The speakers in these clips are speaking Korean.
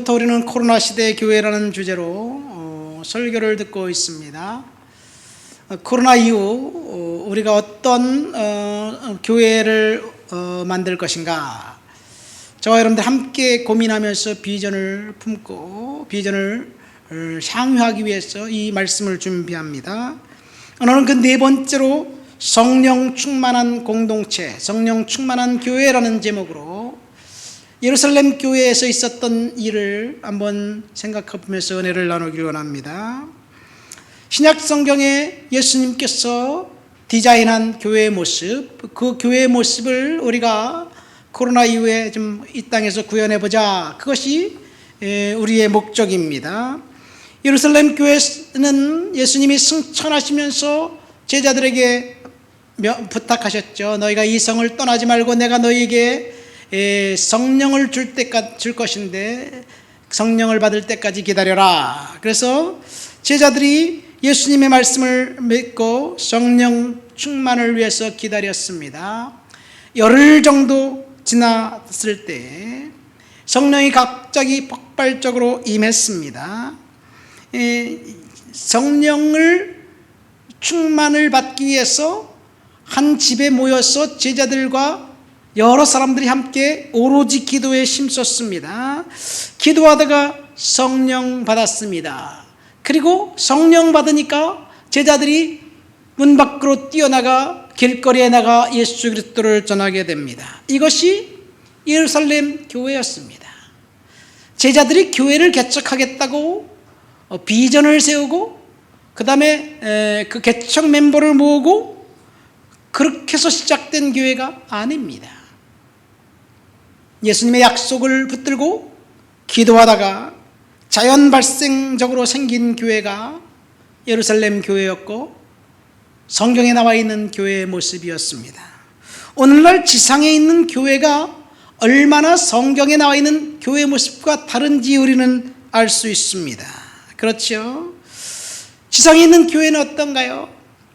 오늘부터 우리는 코로나 시대의 교회라는 주제로 설교를 듣고 있습니다. 코로나 이후 우리가 어떤 교회를 만들 것인가, 저와 여러분들 함께 고민하면서 비전을 품고 비전을 향유하기 위해서 이 말씀을 준비합니다. 오늘은 그 네 번째로 성령 충만한 공동체, 성령 충만한 교회라는 제목으로 예루살렘 교회에서 있었던 일을 한번 생각해보면서 은혜를 나누기를 원합니다. 신약 성경에 예수님께서 디자인한 교회의 모습, 그 교회의 모습을 우리가 코로나 이후에 좀 이 땅에서 구현해보자, 그것이 우리의 목적입니다. 예루살렘 교회는 예수님이 승천하시면서 제자들에게 부탁하셨죠. 너희가 이 성을 떠나지 말고 내가 너희에게 성령을 줄 것인데 성령을 받을 때까지 기다려라. 그래서 제자들이 예수님의 말씀을 믿고 성령 충만을 위해서 기다렸습니다. 열흘 정도 지났을 때 성령이 갑자기 폭발적으로 임했습니다. 성령을 충만을 받기 위해서 한 집에 모여서 제자들과 여러 사람들이 함께 오로지 기도에 힘썼습니다. 기도하다가 성령 받았습니다. 그리고 성령 받으니까 제자들이 문 밖으로 뛰어나가 길거리에 나가 예수 그리스도를 전하게 됩니다. 이것이 예루살렘 교회였습니다. 제자들이 교회를 개척하겠다고 비전을 세우고 그 다음에 그 개척 멤버를 모으고 그렇게 해서 시작된 교회가 아닙니다. 예수님의 약속을 붙들고 기도하다가 자연 발생적으로 생긴 교회가 예루살렘 교회였고 성경에 나와 있는 교회의 모습이었습니다. 오늘날 지상에 있는 교회가 얼마나 성경에 나와 있는 교회의 모습과 다른지 우리는 알 수 있습니다. 그렇죠? 지상에 있는 교회는 어떤가요?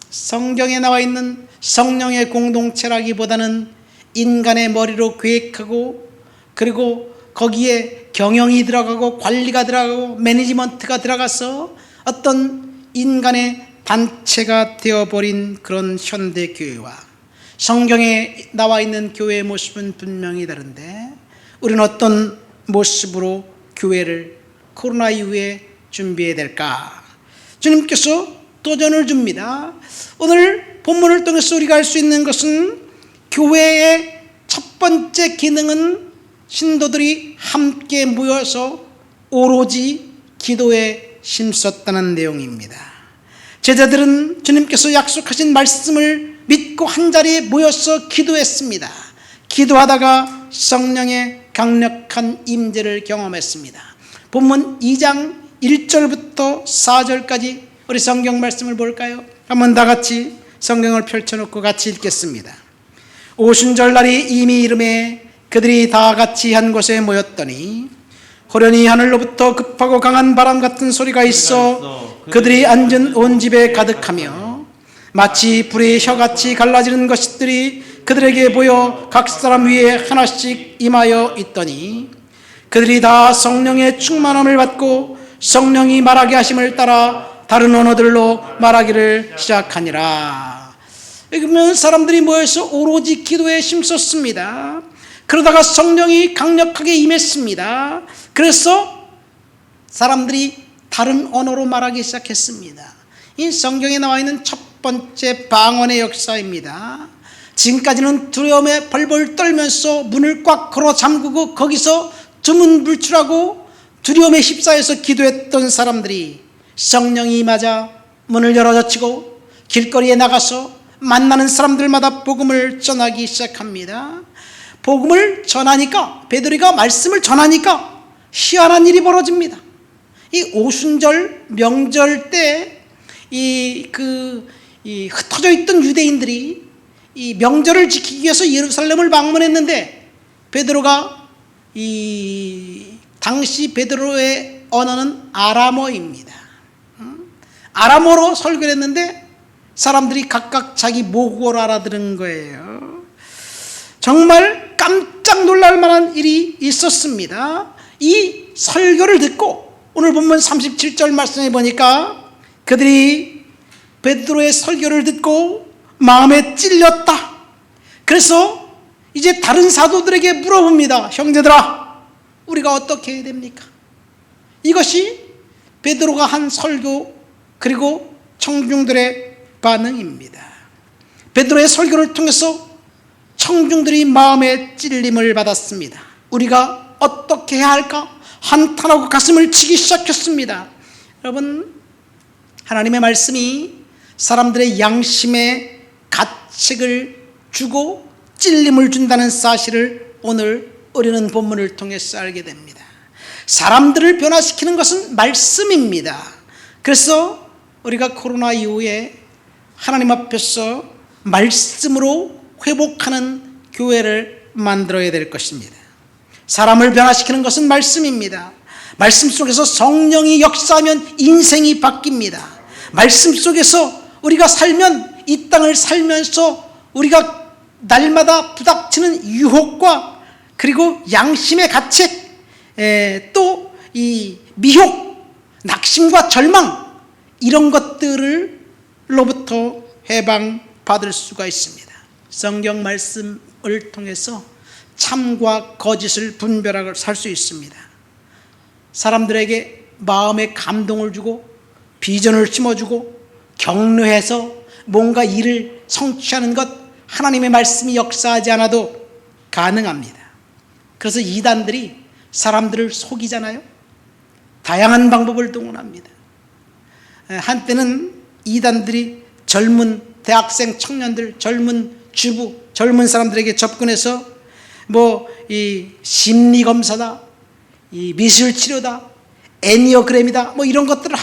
성경에 나와 있는 성령의 공동체라기보다는 인간의 머리로 계획하고 그리고 거기에 경영이 들어가고 관리가 들어가고 매니지먼트가 들어가서 어떤 인간의 단체가 되어버린 그런 현대교회와 성경에 나와 있는 교회의 모습은 분명히 다른데 우리는 어떤 모습으로 교회를 코로나 이후에 준비해야 될까? 주님께서 도전을 줍니다. 오늘 본문을 통해서 우리가 알 수 있는 것은 교회의 첫 번째 기능은 신도들이 함께 모여서 오로지 기도에 힘썼다는 내용입니다. 제자들은 주님께서 약속하신 말씀을 믿고 한자리에 모여서 기도했습니다. 기도하다가 성령의 강력한 임재를 경험했습니다. 본문 2장 1절부터 4절까지 우리 성경 말씀을 볼까요? 한번 다 같이 성경을 펼쳐놓고 같이 읽겠습니다. 오순절날이 이미 이름에 그들이 다 같이 한 곳에 모였더니 호련히 하늘로부터 급하고 강한 바람 같은 소리가 있어 그들이 앉은 온 집에 가득하며 마치 불의 혀같이 갈라지는 것들이 그들에게 보여 각 사람 위에 하나씩 임하여 있더니 그들이 다 성령의 충만함을 받고 성령이 말하게 하심을 따라 다른 언어들로 말하기를 시작하니라. 그러면 사람들이 모여서 오로지 기도에 힘썼습니다. 그러다가 성령이 강력하게 임했습니다. 그래서 사람들이 다른 언어로 말하기 시작했습니다. 이 성경에 나와 있는 첫 번째 방언의 역사입니다. 지금까지는 두려움에 벌벌 떨면서 문을 꽉 걸어 잠그고 거기서 두문불출하고 두려움에 휩싸여서 기도했던 사람들이 성령이 임하자 문을 열어젖히고 길거리에 나가서 만나는 사람들마다 복음을 전하기 시작합니다. 복음을 전하니까, 베드로가 말씀을 전하니까 희한한 일이 벌어집니다. 이 오순절 명절 때 흩어져 있던 유대인들이 이 명절을 지키기 위해서 예루살렘을 방문했는데 베드로가 당시 베드로의 언어는 아람어입니다. 아람어로 설교를 했는데 사람들이 각각 자기 모국어로 알아들은 거예요. 정말 깜짝 놀랄 만한 일이 있었습니다. 이 설교를 듣고 오늘 본문 37절 말씀에 보니까 그들이 베드로의 설교를 듣고 마음에 찔렸다. 그래서 이제 다른 사도들에게 물어봅니다. 형제들아, 우리가 어떻게 해야 됩니까? 이것이 베드로가 한 설교 그리고 청중들의 반응입니다. 베드로의 설교를 통해서 청중들이 마음의 찔림을 받았습니다. 우리가 어떻게 해야 할까? 한탄하고 가슴을 치기 시작했습니다. 여러분, 하나님의 말씀이 사람들의 양심에 가책을 주고 찔림을 준다는 사실을 오늘 우리는 본문을 통해서 알게 됩니다. 사람들을 변화시키는 것은 말씀입니다. 그래서 우리가 코로나 이후에 하나님 앞에서 말씀으로 회복하는 교회를 만들어야 될 것입니다. 사람을 변화시키는 것은 말씀입니다. 말씀 속에서 성령이 역사하면 인생이 바뀝니다. 말씀 속에서 우리가 살면, 이 땅을 살면서 우리가 날마다 부닥치는 유혹과 그리고 양심의 가책, 또 이 미혹, 낙심과 절망, 이런 것들로부터 해방받을 수가 있습니다. 성경 말씀을 통해서 참과 거짓을 분별하고 살 수 있습니다. 사람들에게 마음의 감동을 주고 비전을 심어주고 격려해서 뭔가 일을 성취하는 것, 하나님의 말씀이 역사하지 않아도 가능합니다. 그래서 이단들이 사람들을 속이잖아요. 다양한 방법을 동원합니다. 한때는 이단들이 젊은 대학생 청년들, 젊은 주부, 젊은 사람들에게 접근해서 이 심리 검사다, 이 미술 치료다, 애니어그램이다, 이런 것들을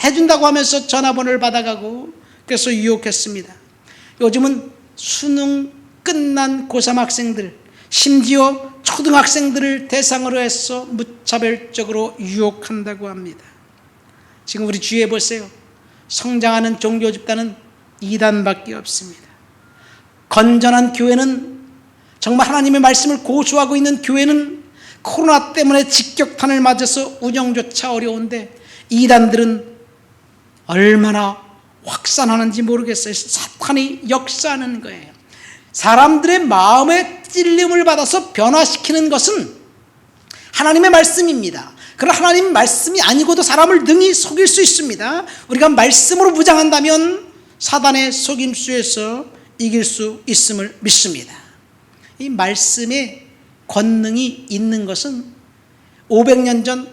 해준다고 하면서 전화번호를 받아가고 그래서 유혹했습니다. 요즘은 수능 끝난 고3 학생들, 심지어 초등학생들을 대상으로 해서 무차별적으로 유혹한다고 합니다. 지금 우리 주위에 보세요. 성장하는 종교 집단은 이단밖에 없습니다. 건전한 교회는, 정말 하나님의 말씀을 고수하고 있는 교회는 코로나 때문에 직격탄을 맞아서 운영조차 어려운데 이단들은 얼마나 확산하는지 모르겠어요. 사탄이 역사하는 거예요. 사람들의 마음에 찔림을 받아서 변화시키는 것은 하나님의 말씀입니다. 그러나 하나님 말씀이 아니고도 사람을 능히 속일 수 있습니다. 우리가 말씀으로 무장한다면 사단의 속임수에서 이길 수 있음을 믿습니다. 이 말씀의 권능이 있는 것은 500년 전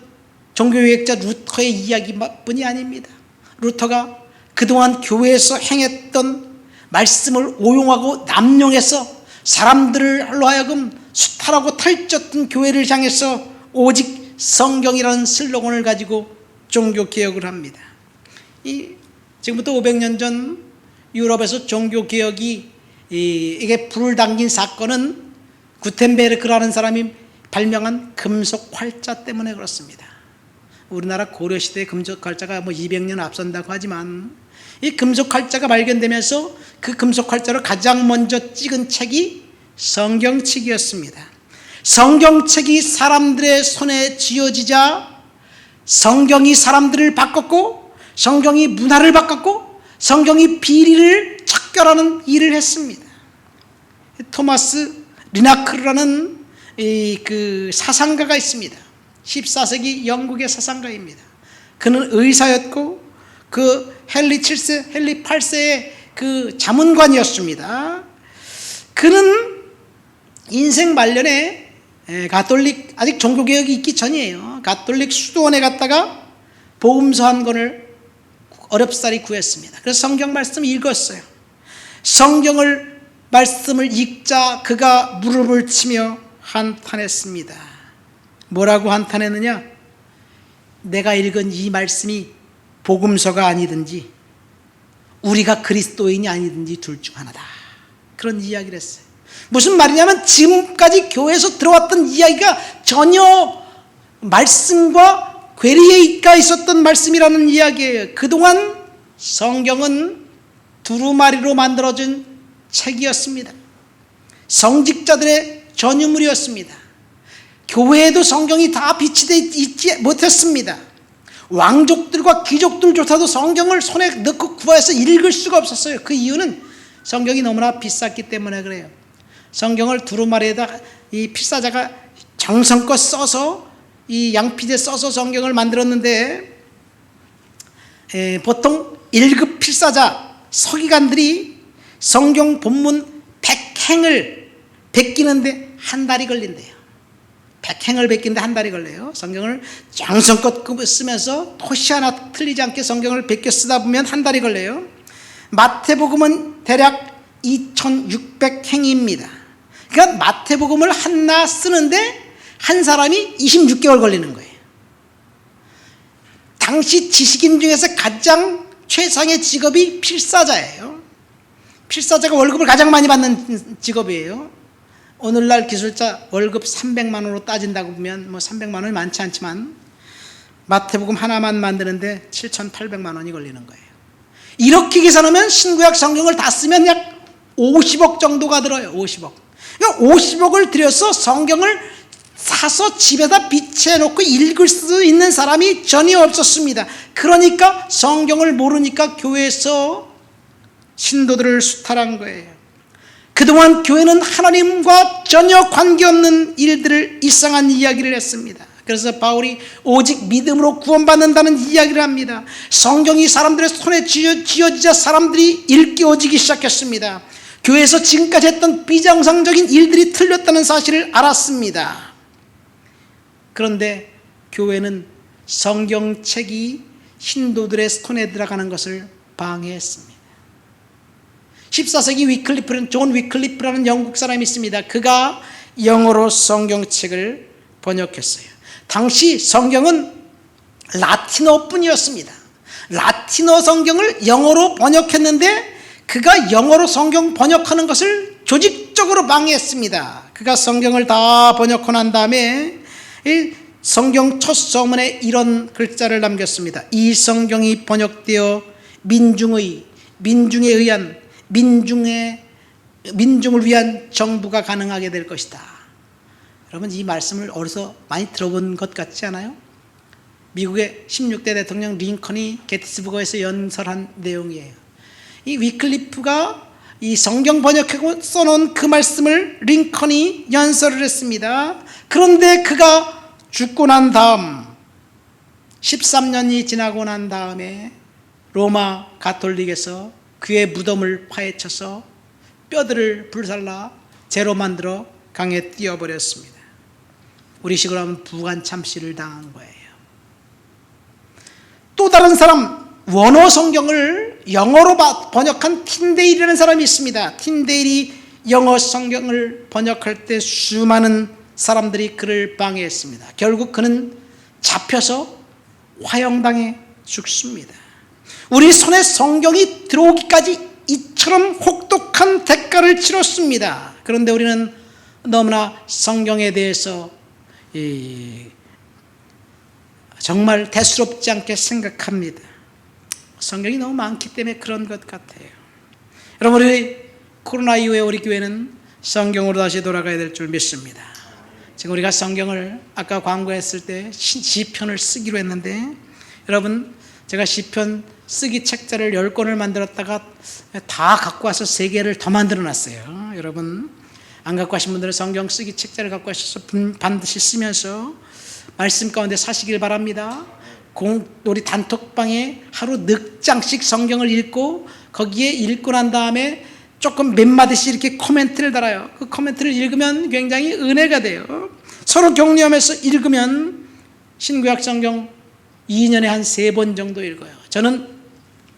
종교개혁자 루터의 이야기뿐이 아닙니다. 루터가 그동안 교회에서 행했던 말씀을 오용하고 남용해서 사람들로 하여금 수탈하고 탈졌던 교회를 향해서 오직 성경이라는 슬로건을 가지고 종교개혁을 합니다. 지금부터 500년 전 유럽에서 종교개혁이 이게 불을 당긴 사건은 구텐베르크라는 사람이 발명한 금속 활자 때문에 그렇습니다. 우리나라 고려시대의 금속 활자가 200년 앞선다고 하지만 이 금속 활자가 발견되면서 그 금속 활자로 가장 먼저 찍은 책이 성경책이었습니다. 성경책이 사람들의 손에 쥐어지자 성경이 사람들을 바꿨고 성경이 문화를 바꿨고 성경이 비리를 척결하는 일을 했습니다. 토마스 리나크르라는 그 사상가가 있습니다. 14세기 영국의 사상가입니다. 그는 의사였고 그 헨리 8세의 그 자문관이었습니다. 그는 인생 말년에 가톨릭, 아직 종교개혁이 있기 전이에요. 가톨릭 수도원에 갔다가 복음서 한 권을 어렵사리 구했습니다. 그래서 성경 말씀을 읽었어요. 성경을 말씀을 읽자 그가 무릎을 치며 한탄했습니다. 뭐라고 한탄했느냐? 내가 읽은 이 말씀이 복음서가 아니든지 우리가 그리스도인이 아니든지 둘 중 하나다. 그런 이야기를 했어요. 무슨 말이냐면 지금까지 교회에서 들어왔던 이야기가 전혀 말씀과 괴리가 있었던 말씀이라는 이야기예요. 그동안 성경은 두루마리로 만들어진 책이었습니다. 성직자들의 전유물이었습니다. 교회에도 성경이 다 비치되어 있지 못했습니다. 왕족들과 귀족들조차도 성경을 손에 넣고 구해서 읽을 수가 없었어요. 그 이유는 성경이 너무나 비쌌기 때문에 그래요. 성경을 두루마리에다 이 필사자가 정성껏 써서 이 양피지에 써서 성경을 만들었는데, 보통 1급 필사자 서기관들이 성경 본문 100행을 베끼는데 한 달이 걸린대요. 100행을 베끼는데 한 달이 걸려요. 성경을 정성껏 쓰면서 토시 하나 틀리지 않게 성경을 베껴 쓰다 보면 한 달이 걸려요. 마태복음은 대략 2600행입니다. 그러니까 마태복음을 하나 쓰는데 한 사람이 26개월 걸리는 거예요. 당시 지식인 중에서 가장 최상의 직업이 필사자예요. 필사자가 월급을 가장 많이 받는 직업이에요. 오늘날 기술자 월급 300만 원으로 따진다고 보면 300만 원이 많지 않지만 마태복음 하나만 만드는데 7,800만 원이 걸리는 거예요. 이렇게 계산하면 신구약 성경을 다 쓰면 약 50억 정도가 들어요. 50억. 그러니까 50억을 들여서 성경을 사서 집에다 비치해놓고 읽을 수 있는 사람이 전혀 없었습니다. 그러니까 성경을 모르니까 교회에서 신도들을 수탈한 거예요. 그동안 교회는 하나님과 전혀 관계없는 일들을, 이상한 이야기를 했습니다. 그래서 바울이 오직 믿음으로 구원받는다는 이야기를 합니다. 성경이 사람들의 손에 쥐어지자 사람들이 일깨워지기 시작했습니다. 교회에서 지금까지 했던 비정상적인 일들이 틀렸다는 사실을 알았습니다. 그런데 교회는 성경책이 신도들의 손에 들어가는 것을 방해했습니다. 14세기 위클리프는, 존 위클리프라는 영국 사람이 있습니다. 그가 영어로 성경책을 번역했어요. 당시 성경은 라틴어뿐이었습니다. 라틴어 성경을 영어로 번역했는데 그가 영어로 성경 번역하는 것을 조직적으로 방해했습니다. 그가 성경을 다 번역하고 난 다음에 성경 첫 서문에 이런 글자를 남겼습니다. 이 성경이 번역되어 민중에 의한 민중을 위한 정부가 가능하게 될 것이다. 여러분, 이 말씀을 어디서 많이 들어본 것 같지 않아요? 미국의 16대 대통령 링컨이 게티스버거에서 연설한 내용이에요. 이 위클리프가 이 성경 번역하고 써놓은 그 말씀을 링컨이 연설을 했습니다. 그런데 그가 죽고 난 다음 13년이 지나고 난 다음에 로마 가톨릭에서 그의 무덤을 파헤쳐서 뼈들을 불살라 재로 만들어 강에 띄워버렸습니다. 우리식으로 하면 부관 참시를 당한 거예요. 또 다른 사람, 원어 성경을 영어로 번역한 틴데일이라는 사람이 있습니다. 틴데일이 영어 성경을 번역할 때 수많은 사람들이 그를 방해했습니다. 결국 그는 잡혀서 화형당해 죽습니다. 우리 손에 성경이 들어오기까지 이처럼 혹독한 대가를 치렀습니다. 그런데 우리는 너무나 성경에 대해서 정말 대수롭지 않게 생각합니다. 성경이 너무 많기 때문에 그런 것 같아요. 여러분, 우리 코로나 이후에 우리 교회는 성경으로 다시 돌아가야 될 줄 믿습니다. 지금 우리가 성경을 아까 광고했을 때 시편을 쓰기로 했는데, 여러분, 제가 시편 쓰기 책자를 10권을 만들었다가 다 갖고 와서 3개를 더 만들어 놨어요. 여러분, 안 갖고 하신 분들은 성경 쓰기 책자를 갖고 하셔서 반드시 쓰면서 말씀 가운데 사시길 바랍니다. 우리 단톡방에 하루 4장씩 성경을 읽고 거기에 읽고 난 다음에 조금 몇 마디씩 이렇게 코멘트를 달아요. 그 코멘트를 읽으면 굉장히 은혜가 돼요. 서로 격려하면서 읽으면 신구약 성경 2년에 한 3번 정도 읽어요. 저는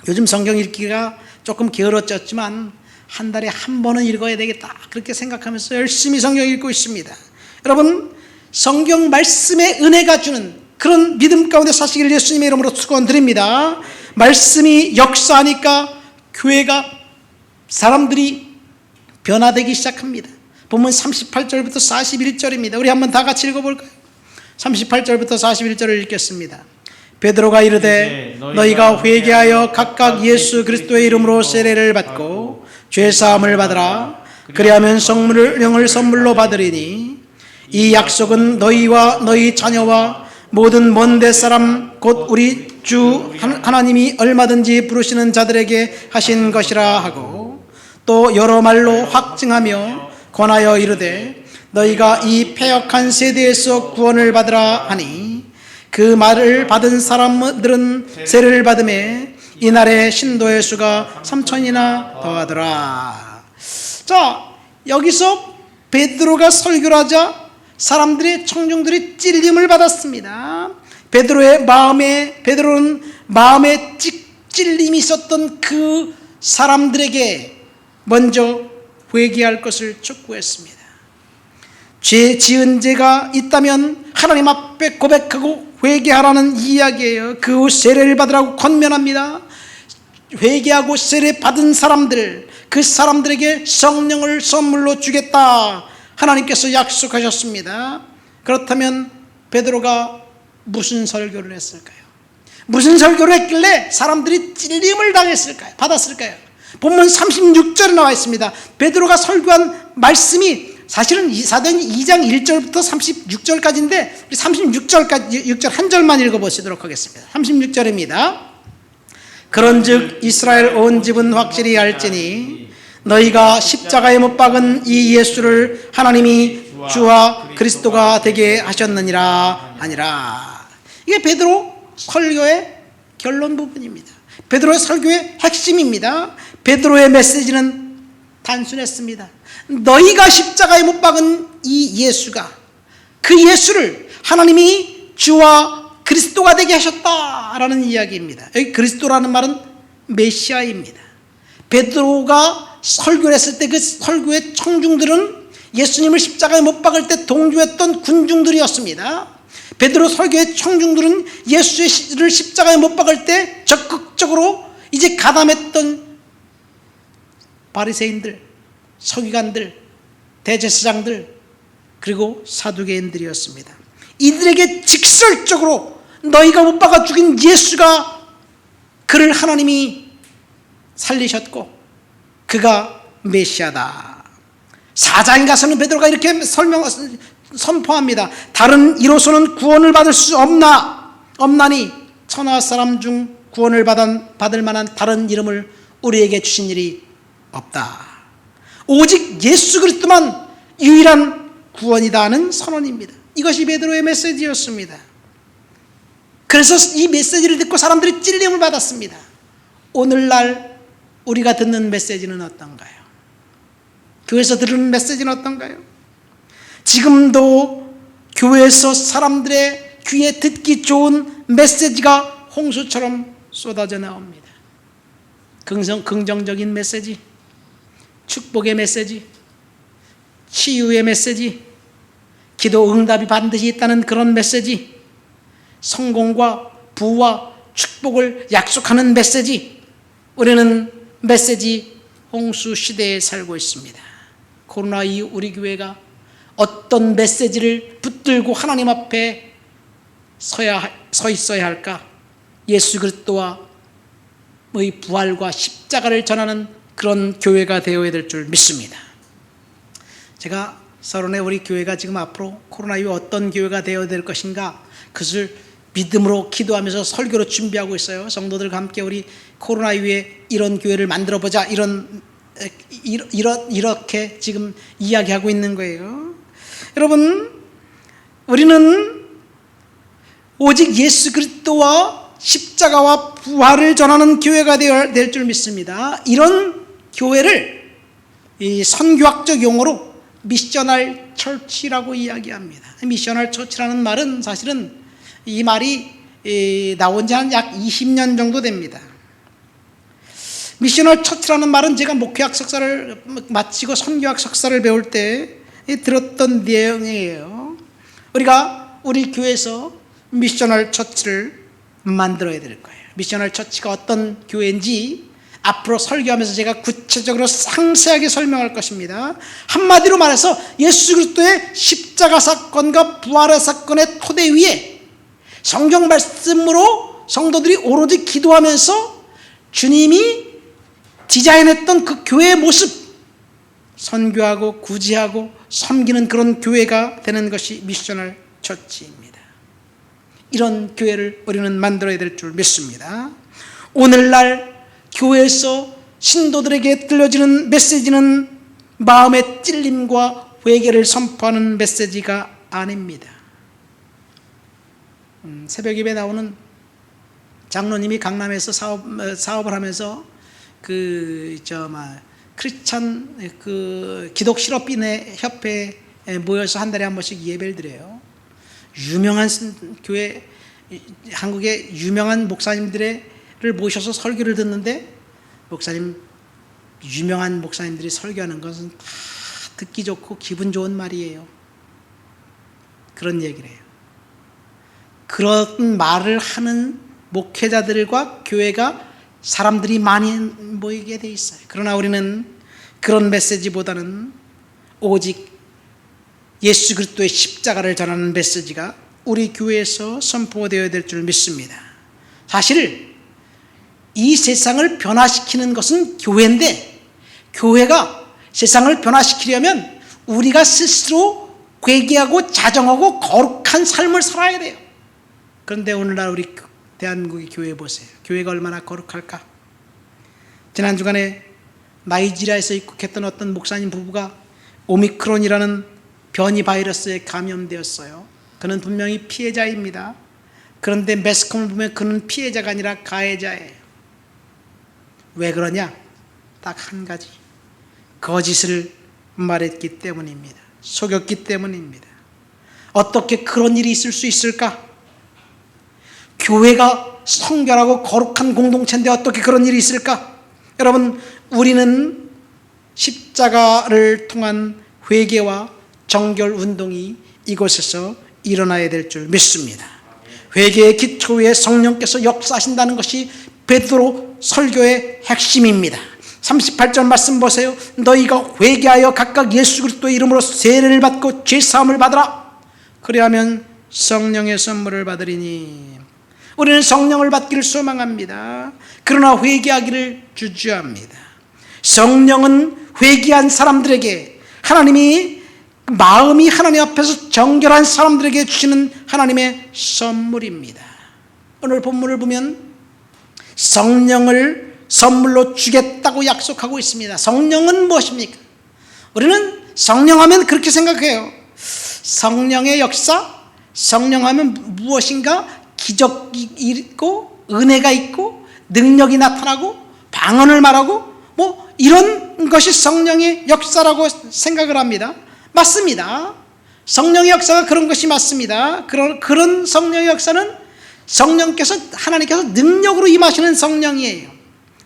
요즘 성경 읽기가 조금 게으러졌지만 한 달에 한 번은 읽어야 되겠다, 그렇게 생각하면서 열심히 성경 읽고 있습니다. 여러분, 성경 말씀의 은혜가 주는 그런 믿음 가운데 사시기를 예수님의 이름으로 축원드립니다. 말씀이 역사하니까 교회가, 사람들이 변화되기 시작합니다. 본문 38절부터 41절입니다. 우리 한번 다 같이 읽어볼까요? 38절부터 41절을 읽겠습니다. 베드로가 이르되 너희가 회개하여 각각 예수 그리스도의 이름으로 세례를 받고 죄사함을 받으라. 그리하면 성령을 선물로 받으리니 이 약속은 너희와 너희 자녀와 모든 먼데 사람 곧 우리 주 하나님이 얼마든지 부르시는 자들에게 하신 것이라 하고, 또 여러 말로 확증하며 권하여 이르되 너희가 이 패역한 세대에서 구원을 받으라 하니, 그 말을 받은 사람들은 세를 받음에 이날의 신도의 수가 3,000이나 더하더라. 자, 여기서 베드로가 설교를 하자 사람들의 청중들이 찔림을 받았습니다. 베드로는 마음에 찔림이 있었던 그 사람들에게 먼저 회개할 것을 촉구했습니다. 죄 지은 죄가 있다면 하나님 앞에 고백하고 회개하라는 이야기예요. 그 세례를 받으라고 권면합니다. 회개하고 세례 받은 사람들, 그 사람들에게 성령을 선물로 주겠다 하나님께서 약속하셨습니다. 그렇다면 베드로가 무슨 설교를 했을까요? 무슨 설교를 했길래 사람들이 찔림을 받았을까요? 본문 36절에 나와 있습니다. 베드로가 설교한 말씀이 사실은 사도행 2장 1절부터 36절까지인데 36절까지 6절 한 절만 읽어보시도록 하겠습니다. 36절입니다. 그런즉 이스라엘 온 집은 확실히 알지니 너희가 십자가에 못 박은 이 예수를 하나님이 주와 그리스도가 되게 하셨느니라 하니라. 이게 베드로 설교의 결론 부분입니다. 베드로의 설교의 핵심입니다. 베드로의 메시지는 단순했습니다. 너희가 십자가에 못 박은 이 예수가, 그 예수를 하나님이 주와 그리스도가 되게 하셨다라는 이야기입니다. 여기 그리스도라는 말은 메시아입니다. 베드로가 설교를 했을 때 그 설교의 청중들은 예수님을 십자가에 못 박을 때 동조했던 군중들이었습니다. 베드로 설교의 청중들은 예수를 십자가에 못 박을 때 적극적으로 이제 가담했던 바리새인들, 서기관들, 대제사장들, 그리고 사두개인들이었습니다. 이들에게 직설적으로 너희가 못 박아 죽인 예수가, 그를 하나님이 살리셨고 그가 메시아다. 4장에 가서는 베드로가 이렇게 선포합니다. 다른 이로서는 구원을 받을 수 없나니 천하 사람 중 구원을 받을 만한 다른 이름을 우리에게 주신 일이 없다. 오직 예수 그리스도만 유일한 구원이다는 선언입니다. 이것이 베드로의 메시지였습니다. 그래서 이 메시지를 듣고 사람들이 찔림을 받았습니다. 오늘날 우리가 듣는 메시지는 어떤가요? 교회에서 들은 메시지는 어떤가요? 지금도 교회에서 사람들의 귀에 듣기 좋은 메시지가 홍수처럼 쏟아져 나옵니다. 긍정적인 메시지, 축복의 메시지, 치유의 메시지, 기도 응답이 반드시 있다는 그런 메시지, 성공과 부와 축복을 약속하는 메시지. 우리는 메시지 홍수 시대에 살고 있습니다. 코로나 이후 우리 교회가 어떤 메시지를 붙들고 하나님 앞에 서 있어야 할까? 예수 그리스도의 부활과 십자가를 전하는 그런 교회가 되어야 될 줄 믿습니다. 제가 서론에 우리 교회가 지금 앞으로 코로나 이후 어떤 교회가 되어야 될 것인가, 그것을 믿음으로 기도하면서 설교로 준비하고 있어요. 성도들과 함께 우리 코로나 이후에 이런 교회를 만들어보자, 이렇게 지금 이야기하고 있는 거예요. 여러분, 우리는 오직 예수 그리스도와 십자가와 부활을 전하는 교회가 되어야 될 줄 믿습니다. 이런 교회를 이 선교학적 용어로 미셔널 처치라고 이야기합니다. 미셔널 처치라는 말은 사실은 이 말이 나온 지 한 약 20년 정도 됩니다. 미셔널 처치라는 말은 제가 목회학 석사를 마치고 선교학 석사를 배울 때 들었던 내용이에요. 우리가 우리 교회에서 미셔널 처치를 만들어야 될 거예요. 미셔널 처치가 어떤 교회인지 앞으로 설교하면서 제가 구체적으로 상세하게 설명할 것입니다. 한마디로 말해서 예수 그리스도의 십자가 사건과 부활의 사건의 토대 위에 성경 말씀으로 성도들이 오로지 기도하면서 주님이 디자인했던 그 교회의 모습, 선교하고 구제하고 섬기는 그런 교회가 되는 것이 미셔널 처치입니다. 이런 교회를 우리는 만들어야 될 줄 믿습니다. 오늘날 교회에서 신도들에게 들려지는 메시지는 마음의 찔림과 회개를 선포하는 메시지가 아닙니다. 새벽 예배 나오는 장로님이 강남에서 사업을 하면서 크리스찬 기독 실업인의 협회에 모여서 한 달에 한 번씩 예배를 드려요. 유명한 교회, 한국의 유명한 목사님들을 모셔서 설교를 듣는데, 유명한 목사님들이 설교하는 것은 다 듣기 좋고 기분 좋은 말이에요. 그런 얘기를 해요. 그런 말을 하는 목회자들과 교회가 사람들이 많이 모이게 돼 있어요. 그러나 우리는 그런 메시지보다는 오직 예수 그리스도의 십자가를 전하는 메시지가 우리 교회에서 선포되어야 될 줄 믿습니다. 사실 이 세상을 변화시키는 것은 교회인데, 교회가 세상을 변화시키려면 우리가 스스로 회개하고 자정하고 거룩한 삶을 살아야 돼요. 그런데 오늘날 우리 대한민국의 교회 보세요. 교회가 얼마나 거룩할까? 지난 주간에 나이지리아에서 입국했던 어떤 목사님 부부가 오미크론이라는 변이 바이러스에 감염되었어요. 그는 분명히 피해자입니다. 그런데 매스컴을 보면 그는 피해자가 아니라 가해자예요. 왜 그러냐? 딱 한 가지, 거짓을 말했기 때문입니다. 속였기 때문입니다. 어떻게 그런 일이 있을 수 있을까? 교회가 성결하고 거룩한 공동체인데 어떻게 그런 일이 있을까? 여러분, 우리는 십자가를 통한 회개와 정결 운동이 이곳에서 일어나야 될 줄 믿습니다. 회개의 기초 위에 성령께서 역사하신다는 것이 베드로 설교의 핵심입니다. 38절 말씀 보세요. 너희가 회개하여 각각 예수 그리스도의 이름으로 세례를 받고 죄사함을 받으라. 그리하면 성령의 선물을 받으리니. 우리는 성령을 받기를 소망합니다. 그러나 회개하기를 주저합니다. 성령은 회개한 사람들에게, 하나님이 마음이 하나님 앞에서 정결한 사람들에게 주시는 하나님의 선물입니다. 오늘 본문을 보면 성령을 선물로 주겠다고 약속하고 있습니다. 성령은 무엇입니까? 우리는 성령하면 그렇게 생각해요. 성령의 역사, 성령하면 무엇인가 기적이 있고 은혜가 있고 능력이 나타나고 방언을 말하고 이런 것이 성령의 역사라고 생각을 합니다. 맞습니다. 성령의 역사가 그런 것이 맞습니다. 그런 성령의 역사는 하나님께서 능력으로 임하시는 성령이에요.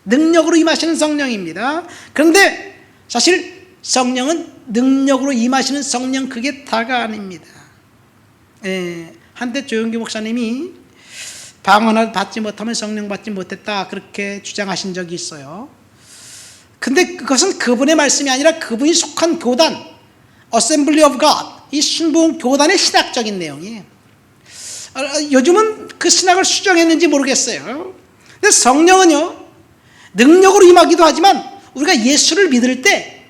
능력으로 임하시는 성령입니다. 그런데 사실 성령은 능력으로 임하시는 성령, 그게 다가 아닙니다. 한때 조영기 목사님이 방언을 받지 못하면 성령 받지 못했다, 그렇게 주장하신 적이 있어요. 근데 그것은 그분의 말씀이 아니라 그분이 속한 교단, Assembly of God, 이 순복음 교단의 신학적인 내용이에요. 요즘은 그 신학을 수정했는지 모르겠어요. 근데 성령은요, 능력으로 임하기도 하지만 우리가 예수를 믿을 때,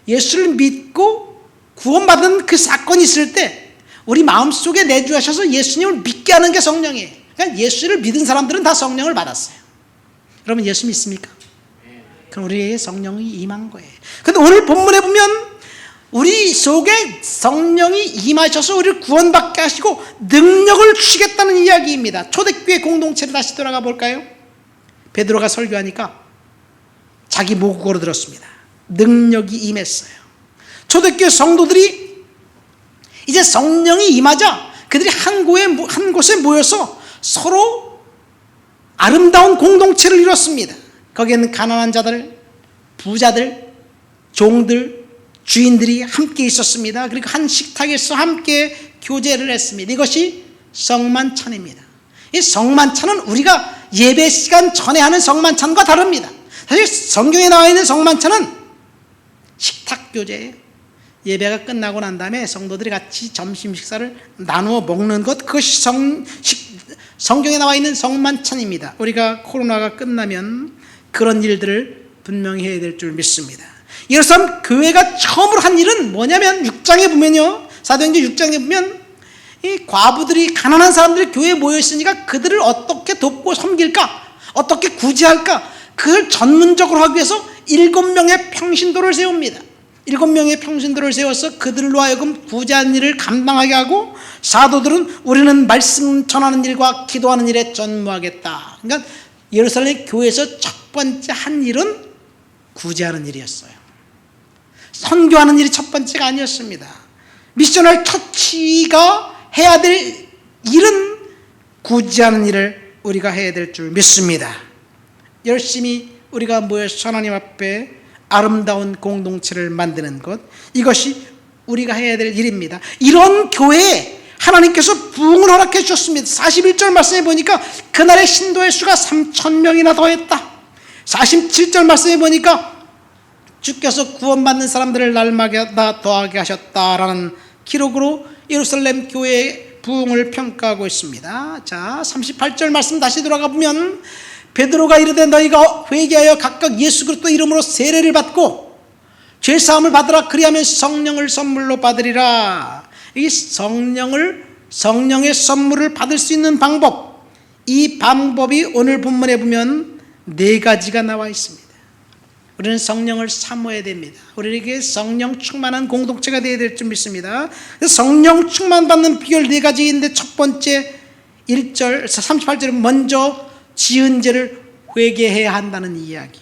예수를 믿고 구원받은 그 사건이 있을 때 우리 마음속에 내주하셔서 예수님을 믿게 하는 게 성령이에요. 그러니까 예수를 믿은 사람들은 다 성령을 받았어요. 여러분, 예수 믿습니까? 그럼 우리에게 성령이 임한 거예요. 그런데 오늘 본문에 보면 우리 속에 성령이 임하셔서 우리를 구원받게 하시고 능력을 주시겠다는 이야기입니다. 초대교회 공동체를 다시 돌아가 볼까요? 베드로가 설교하니까 자기 모국어로 들었습니다. 능력이 임했어요. 초대교회 성도들이 이제 성령이 임하자 그들이 한 곳에 모여서 서로 아름다운 공동체를 이뤘습니다. 거기에는 가난한 자들, 부자들, 종들, 주인들이 함께 있었습니다. 그리고 한 식탁에서 함께 교제를 했습니다. 이것이 성만찬입니다. 이 성만찬은 우리가 예배 시간 전에 하는 성만찬과 다릅니다. 사실 성경에 나와 있는 성만찬은 식탁 교제예요. 예배가 끝나고 난 다음에 성도들이 같이 점심 식사를 나누어 먹는 것, 그것이 성경에 나와 있는 성만찬입니다. 우리가 코로나가 끝나면 그런 일들을 분명히 해야 될 줄 믿습니다. 예루살렘 교회가 처음으로 한 일은 뭐냐면 6장에 보면요, 사도행전 6장에 보면 이 과부들이, 가난한 사람들이 교회에 모여있으니까 그들을 어떻게 돕고 섬길까, 어떻게 구제할까, 그걸 전문적으로 하기 위해서 7명의 평신도를 세웁니다. 7명의 평신도를 세워서 그들로 하여금 구제하는 일을 감당하게 하고, 사도들은 우리는 말씀 전하는 일과 기도하는 일에 전무하겠다. 그러니까 예루살렘 교회에서 첫 번째 한 일은 구제하는 일이었어요. 선교하는 일이 첫 번째가 아니었습니다. 미셔널 처치가 해야 될 일은 구제하는 일을 우리가 해야 될 줄 믿습니다. 열심히 우리가 모여서 하나님 앞에 아름다운 공동체를 만드는 것, 이것이 우리가 해야 될 일입니다. 이런 교회에 하나님께서 부흥을 허락해 주셨습니다. 41절 말씀에 보니까 그날의 신도의 수가 3,000명이나 더했다. 47절 말씀에 보니까 주께서 구원받는 사람들을 날마다 더하게 하셨다라는 기록으로 예루살렘 교회의 부흥을 평가하고 있습니다. 자, 38절 말씀 다시 돌아가 보면 베드로가 이르되 너희가 회개하여 각각 예수 그리스도 이름으로 세례를 받고 죄사함을 받으라. 그리하면 성령을 선물로 받으리라. 이 성령의 선물을 받을 수 있는 방법, 이 방법이 오늘 본문에 보면 4가지가 나와 있습니다. 우리는 성령을 사모해야 됩니다. 우리에게 성령 충만한 공동체가 되어야 될 줄 믿습니다. 성령 충만 받는 비결 4가지인데, 첫 번째 1절 38절은 먼저 지은 죄를 회개해야 한다는 이야기.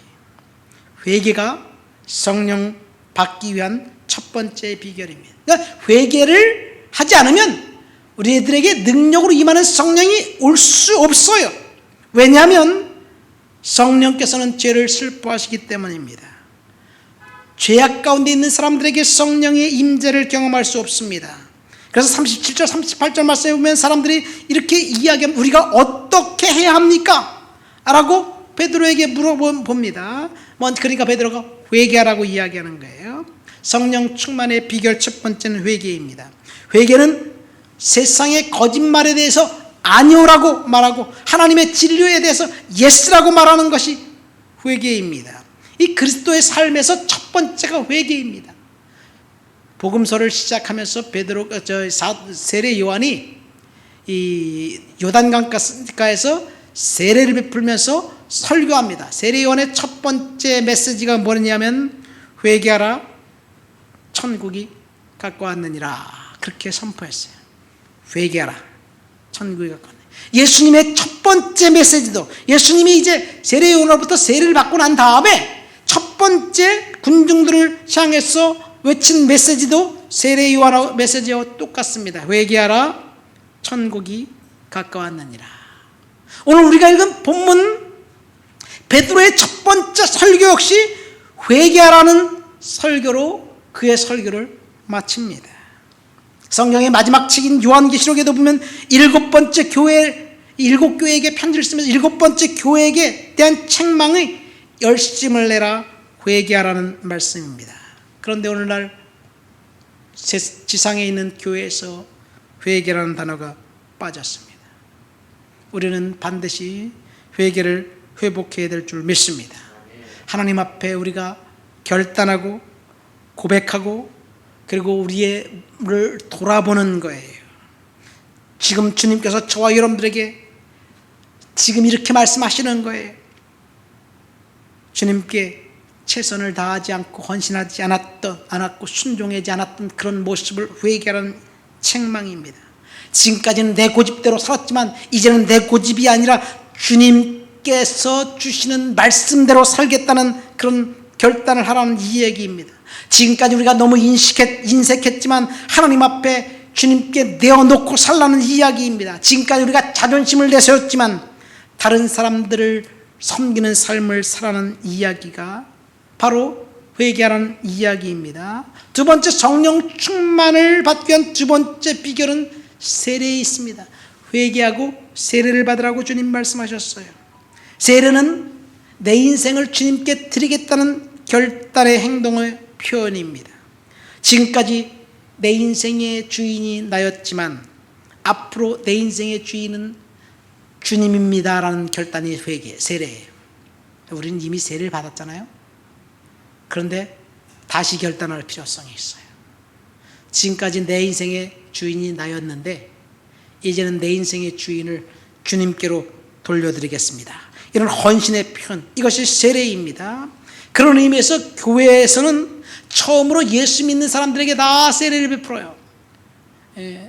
회개가 성령 받기 위한 첫 번째 비결입니다. 그러니까 회개를 하지 않으면 우리들에게 능력으로 임하는 성령이 올 수 없어요. 왜냐하면 성령께서는 죄를 슬퍼하시기 때문입니다. 죄악 가운데 있는 사람들에게 성령의 임재를 경험할 수 없습니다. 그래서 37절 38절 말씀에 보면 사람들이 이렇게 이야기하면 우리가 어떻게 해야 합니까? 라고 베드로에게 물어봅니다. 그러니까 베드로가 회개하라고 이야기하는 거예요. 성령 충만의 비결 첫 번째는 회개입니다. 회개는 세상의 거짓말에 대해서 아니오라고 말하고 하나님의 진리에 대해서 예스라고 말하는 것이 회개입니다. 이 그리스도의 삶에서 첫 번째가 회개입니다. 복음서를 시작하면서 세례 요한이 이 요단강가에서 세례를 베풀면서 설교합니다. 세례 요한의 첫 번째 메시지가 뭐냐면 회개하라, 천국이 가까웠느니라. 그렇게 선포했어요. 회개하라, 천국이 가까웠느니라. 예수님의 첫 번째 메시지도, 예수님이 이제 세례 요한으로부터 세례를 받고 난 다음에 첫 번째 군중들을 향해서 외친 메시지도 세례 요한 메시지와 똑같습니다. 회개하라, 천국이 가까웠느니라. 오늘 우리가 읽은 본문 베드로의 첫 번째 설교 역시 회개하라는 설교로 그의 설교를 마칩니다. 성경의 마지막 책인 요한계시록에도 보면 7번째 교회, 7교회에게 편지를 쓰면서 7번째 교회에 대한 책망의 열심을 내라, 회개하라는 말씀입니다. 그런데 오늘날 지상에 있는 교회에서 회개라는 단어가 빠졌습니다. 우리는 반드시 회개를 회복해야 될 줄 믿습니다. 하나님 앞에 우리가 결단하고 고백하고 그리고 우리를 돌아보는 거예요. 지금 주님께서 저와 여러분들에게 지금 이렇게 말씀하시는 거예요. 주님께 최선을 다하지 않고 헌신하지 않았고 순종하지 않았던 그런 모습을 회개하는 책망입니다. 지금까지는 내 고집대로 살았지만 이제는 내 고집이 아니라 주님께서 주시는 말씀대로 살겠다는 그런 결단을 하라는 이 얘기입니다. 지금까지 우리가 너무 인색했지만 하나님 앞에 주님께 내어놓고 살라는 이야기입니다. 지금까지 우리가 자존심을 내세웠지만 다른 사람들을 섬기는 삶을 살라는 이야기가 바로 회개하라는 이야기입니다. 두 번째, 성령 충만을 받기 위한 두 번째 비결은 세례에 있습니다. 회개하고 세례를 받으라고 주님 말씀하셨어요. 세례는 내 인생을 주님께 드리겠다는 결단의 행동의 표현입니다. 지금까지 내 인생의 주인이 나였지만 앞으로 내 인생의 주인은 주님입니다라는 결단이 세례예요. 우리는 이미 세례를 받았잖아요. 그런데 다시 결단할 필요성이 있어요. 지금까지 내 인생의 주인이 나였는데 이제는 내 인생의 주인을 주님께로 돌려드리겠습니다. 이런 헌신의 표현, 이것이 세례입니다. 그런 의미에서 교회에서는 처음으로 예수 믿는 사람들에게 다 세례를 베풀어요.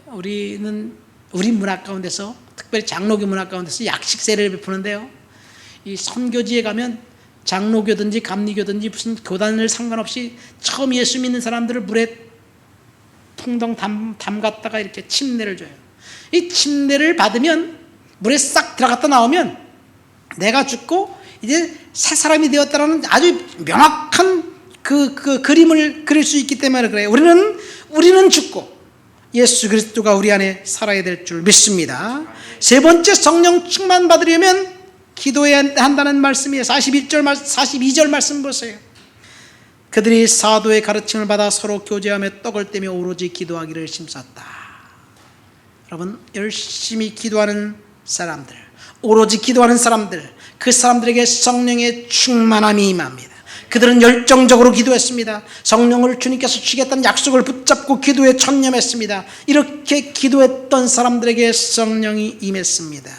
우리 문화 가운데서, 특별히 장로교 문화 가운데서 약식 세례를 베푸는데요, 이 선교지에 가면 장로교든지 감리교든지 무슨 교단을 상관없이 처음 예수 믿는 사람들을 물에 통동 담갔다가 이렇게 침례를 줘요. 이 침례를 받으면 물에 싹 들어갔다 나오면 내가 죽고 이제 새 사람이 되었다는 아주 명확한 그 그림을 그릴 수 있기 때문에 그래요. 우리는 죽고 예수 그리스도가 우리 안에 살아야 될 줄 믿습니다. 세 번째, 성령 충만 받으려면 기도해야 한다는 말씀이에요. 42절 말씀 보세요. 그들이 사도의 가르침을 받아 서로 교제하며 떡을 떼며 오로지 기도하기를 힘썼다. 여러분, 열심히 기도하는 사람들, 오로지 기도하는 사람들, 그 사람들에게 성령의 충만함이 임합니다. 그들은 열정적으로 기도했습니다. 성령을 주님께서 주시겠다는 약속을 붙잡고 기도에 전념했습니다. 이렇게 기도했던 사람들에게 성령이 임했습니다.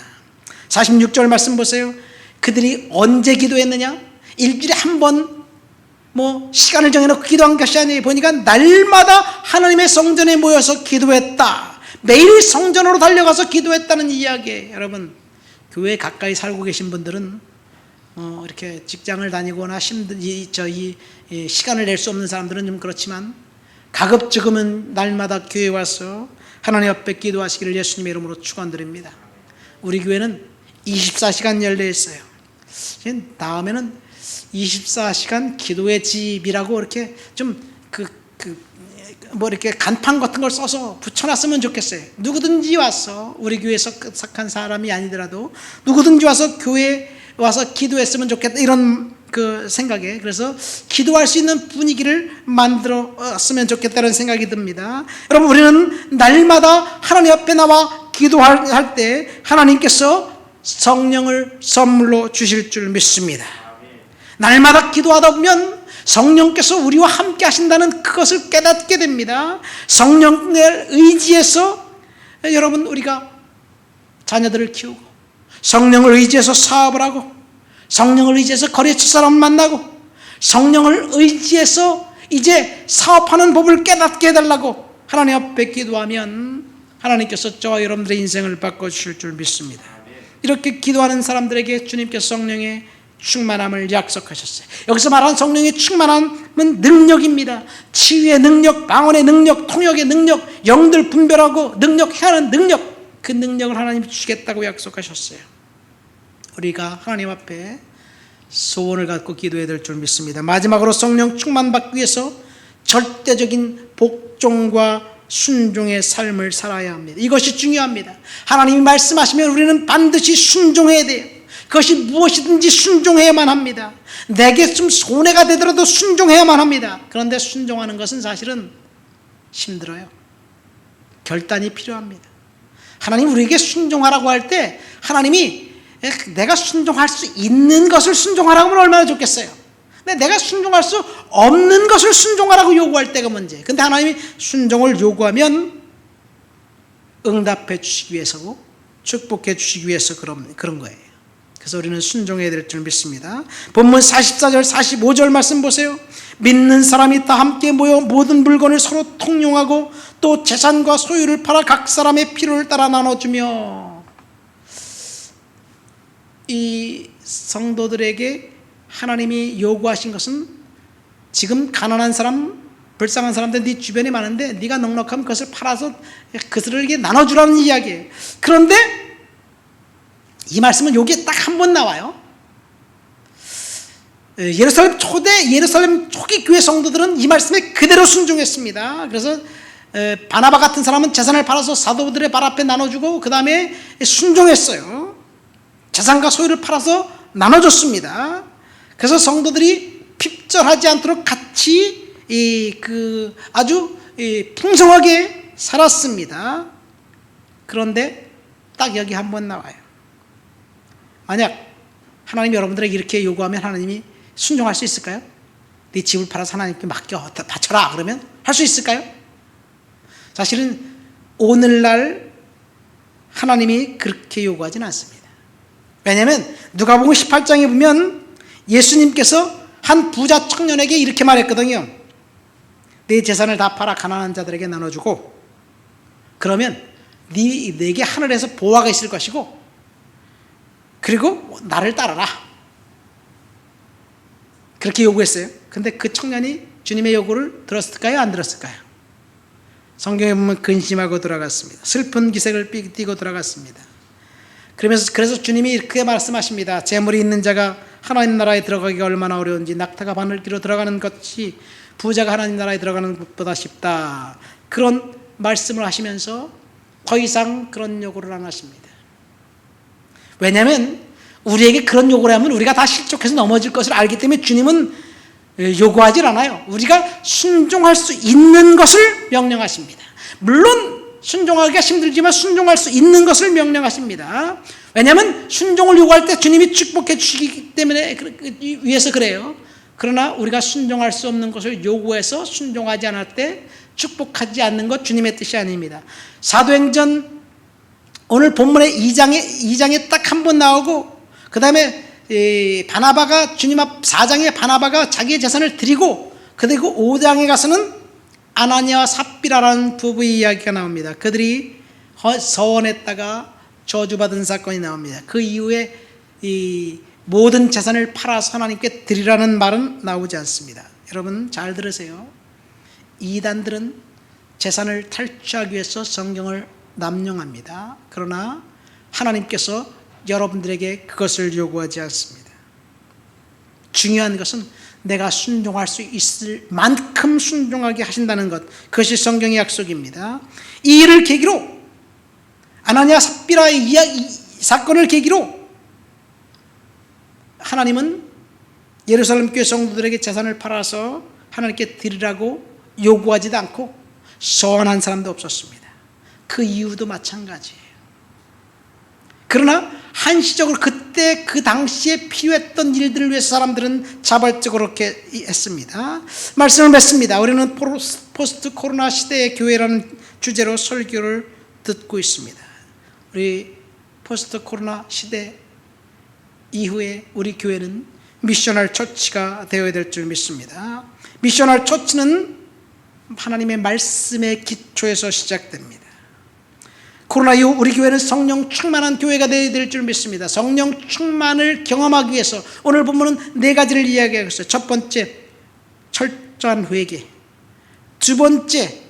46절 말씀 보세요. 그들이 언제 기도했느냐? 일주일에 한 번 시간을 정해놓고 기도한 것이 아니에요. 보니까 날마다 하나님의 성전에 모여서 기도했다. 매일 성전으로 달려가서 기도했다는 이야기예요. 여러분, 교회 가까이 살고 계신 분들은 이렇게 직장을 다니거나 시간을 낼 수 없는 사람들은 좀 그렇지만 가급적이면 날마다 교회에 와서 하나님 앞에 기도하시기를 예수님의 이름으로 축원드립니다. 우리 교회는 24시간 열려 있어요. 다음에는 24시간 기도의 집이라고 이렇게 좀 이렇게 간판 같은 걸 써서 붙여놨으면 좋겠어요. 누구든지 와서, 우리 교회에서 석한 사람이 아니더라도 누구든지 와서 교회에 와서 기도했으면 좋겠다, 이런 그 생각에, 그래서 기도할 수 있는 분위기를 만들었으면 좋겠다는 생각이 듭니다. 여러분, 우리는 날마다 하나님 앞에 나와 기도할 때 하나님께서 성령을 선물로 주실 줄 믿습니다. 날마다 기도하다 보면 성령께서 우리와 함께 하신다는 그것을 깨닫게 됩니다. 성령을 의지해서 여러분, 우리가 자녀들을 키우고, 성령을 의지해서 사업을 하고, 성령을 의지해서 거리에 첫사람을 만나고, 성령을 의지해서 이제 사업하는 법을 깨닫게 해달라고 하나님 앞에 기도하면 하나님께서 저와 여러분들의 인생을 바꿔주실 줄 믿습니다. 이렇게 기도하는 사람들에게 주님께서 성령의 충만함을 약속하셨어요. 여기서 말하는 성령의 충만함은 능력입니다. 치유의 능력, 방언의 능력, 통역의 능력, 영들 분별하고 능력해야 하는 능력, 그 능력을 하나님이 주시겠다고 약속하셨어요. 우리가 하나님 앞에 소원을 갖고 기도해야 될 줄 믿습니다. 마지막으로 성령 충만 받기 위해서 절대적인 복종과 순종의 삶을 살아야 합니다. 이것이 중요합니다. 하나님이 말씀하시면 우리는 반드시 순종해야 돼요. 그것이 무엇이든지 순종해야만 합니다. 내게 좀 손해가 되더라도 순종해야만 합니다. 그런데 순종하는 것은 사실은 힘들어요. 결단이 필요합니다. 하나님 우리에게 순종하라고 할 때 하나님이 내가 순종할 수 있는 것을 순종하라고 하면 얼마나 좋겠어요. 근데 내가 순종할 수 없는 것을 순종하라고 요구할 때가 문제예요. 근데 하나님이 순종을 요구하면 응답해 주시기 위해서고 축복해 주시기 위해서 그런 거예요. 그래서 우리는 순종해야 될 줄 믿습니다. 본문 44절 45절 말씀 보세요. 믿는 사람이 다 함께 모여 모든 물건을 서로 통용하고 또 재산과 소유를 팔아 각 사람의 필요를 따라 나눠주며, 이 성도들에게 하나님이 요구하신 것은 지금 가난한 사람, 불쌍한 사람들 네 주변에 많은데 네가 넉넉하면 그것을 팔아서 그들에게 나눠주라는 이야기예요. 그런데 이 말씀은 여기에 딱 한 번 나와요. 예루살렘 초기 교회 성도들은 이 말씀에 그대로 순종했습니다. 그래서 바나바 같은 사람은 재산을 팔아서 사도들의 발 앞에 나눠주고 그 다음에 순종했어요. 재산과 소유를 팔아서 나눠줬습니다. 그래서 성도들이 핍절하지 않도록 같이 아주 풍성하게 살았습니다. 그런데 딱 여기 한 번 나와요. 만약 하나님이 여러분들에게 이렇게 요구하면 하나님이 순종할 수 있을까요? 네 집을 팔아서 하나님께 맡겨 바쳐라 그러면 할 수 있을까요? 사실은 오늘날 하나님이 그렇게 요구하지는 않습니다. 왜냐하면 누가복음 18장에 보면 예수님께서 한 부자 청년에게 이렇게 말했거든요. 내 재산을 다 팔아 가난한 자들에게 나눠주고 그러면 네게 하늘에서 보화가 있을 것이고 그리고 나를 따르라. 그렇게 요구했어요. 근데 그 청년이 주님의 요구를 들었을까요? 안 들었을까요? 성경에 보면 근심하고 돌아갔습니다. 슬픈 기색을 띠고 돌아갔습니다. 그래서 주님이 이렇게 말씀하십니다. 재물이 있는 자가 하나님 나라에 들어가기가 얼마나 어려운지 낙타가 바늘기로 들어가는 것이 부자가 하나님 나라에 들어가는 것보다 쉽다. 그런 말씀을 하시면서 더 이상 그런 요구를 안 하십니다. 왜냐하면 우리에게 그런 요구를 하면 우리가 다 실족해서 넘어질 것을 알기 때문에 주님은 요구하지 않아요. 우리가 순종할 수 있는 것을 명령하십니다. 물론 순종하기가 힘들지만 순종할 수 있는 것을 명령하십니다. 왜냐하면 순종을 요구할 때 주님이 축복해 주시기 때문에 위해서 그래요. 그러나 우리가 순종할 수 없는 것을 요구해서 순종하지 않을 때 축복하지 않는 것 주님의 뜻이 아닙니다. 사도행전 오늘 본문의 2장에 딱 한 번 나오고 그 다음에 바나바가 주님 앞 4장에 바나바가 자기의 재산을 드리고 그리고 5장에 가서는 아나니아와 삽비라라는 부부의 이야기가 나옵니다. 그들이 서원했다가 저주받은 사건이 나옵니다. 그 이후에 이 모든 재산을 팔아서 하나님께 드리라는 말은 나오지 않습니다. 여러분 잘 들으세요. 이단들은 재산을 탈취하기 위해서 성경을 남용합니다. 그러나 하나님께서 여러분들에게 그것을 요구하지 않습니다. 중요한 것은 내가 순종할 수 있을 만큼 순종하게 하신다는 것, 그것이 성경의 약속입니다. 이 일을 계기로 아나니아 삽비라의 이 사건을 계기로 하나님은 예루살렘 교회 성도들에게 재산을 팔아서 하나님께 드리라고 요구하지도 않고 서원한 사람도 없었습니다. 그 이유도 마찬가지예요. 그러나 한시적으로 그때 그 당시에 필요했던 일들을 위해서 사람들은 자발적으로 그렇게 했습니다. 말씀을 맺습니다. 우리는 포스트 코로나 시대의 교회라는 주제로 설교를 듣고 있습니다. 우리 포스트 코로나 시대 이후에 우리 교회는 미셔널 처치가 되어야 될 줄 믿습니다. 미셔널 처치는 하나님의 말씀의 기초에서 시작됩니다. 코로나 이후 우리 교회는 성령 충만한 교회가 되어야 될 줄 믿습니다. 성령 충만을 경험하기 위해서 오늘 본문은 4가지를 이야기하고 있어요. 첫 번째, 철저한 회개. 두 번째,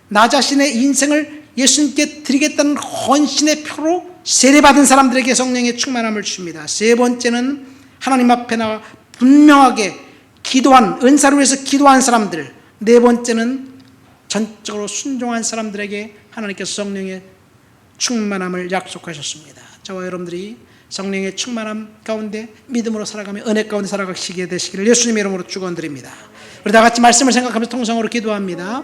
나 자신의 인생을 예수님께 드리겠다는 헌신의 표로 세례받은 사람들에게 성령의 충만함을 줍니다. 세 번째는 하나님 앞에 나와 분명하게 기도한, 은사를 위해서 기도한 사람들. 네 번째는 전적으로 순종한 사람들에게 하나님께서 성령의 충만함을 약속하셨습니다. 저와 여러분들이 성령의 충만함 가운데 믿음으로 살아가며 은혜 가운데 살아가시게 되시기를 예수님의 이름으로 축원드립니다. 우리 다 같이 말씀을 생각하면서 통성으로 기도합니다.